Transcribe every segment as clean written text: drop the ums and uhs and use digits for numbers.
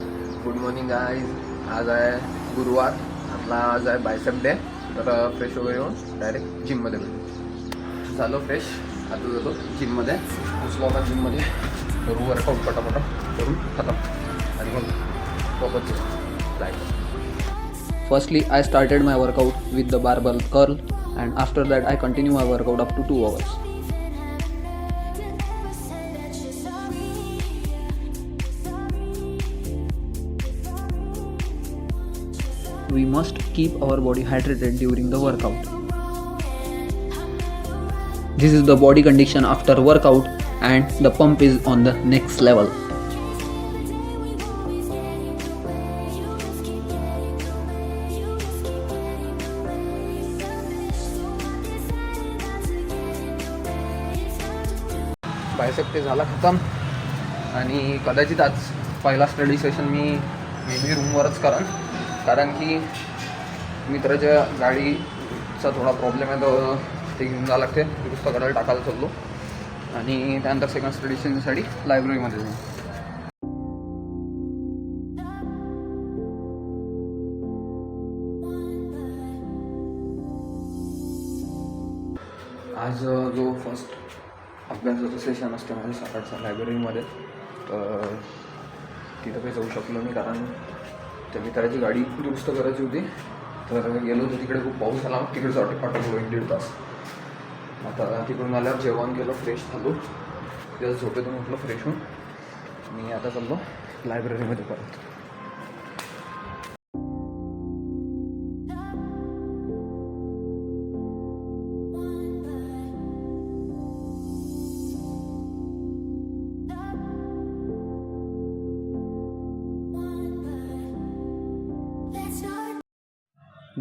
Good morning guys. आज आहे गुरुवार. आपला आज आहे बायसेप डे. तर फ्रेश वगैरे होऊन डायरेक्ट जिममध्ये गेलो. झालो फ्रेश. आता जातो जिममध्ये. उचलो आता जिममध्ये करू वर्कआउट पटापटा करून खतम आणि मग वापस जायचं. Firstly, I started my workout with the barbell curl, and after that I continue my workout up to 2 hours. We must keep our body hydrated during the workout. This is the body condition after workout, and the pump is on the next level. Bicep ते झाला खतम. आणि कदाचित आज पहिला study session me may be रूमवरच कारण की मित्राच्या गाडीचा थोडा प्रॉब्लेम आहे. तर ते घेऊन जावं लागते. दुरुस्त करायला टाकायला चाललो. आणि त्यानंतर सेकंड स्टडी सेशनसाठी लायब्ररीमध्ये जाऊ. आज जो फर्स्ट अभ्यासाचं सेशन असते माझं सकाळचं लायब्ररीमध्ये, तर तिथं काही जाऊ शकलो मी कारण त्या मित्राची गाडी दुरुस्त करायची होती. तर गेलो होतो तिकडे. खूप पाऊस आला. तिकडे अटकलो 1-1.5 तास. आता तिकडून आल्यावर जेवण केलं, फ्रेश झालो. जस्ट झोपेतून उठलो फ्रेश होऊन. मी आता चाललो लायब्ररीमध्ये परत.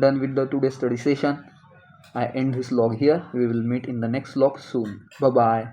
Done with the today's study session. I end this vlog here. We will meet in the next vlog soon. Bye bye.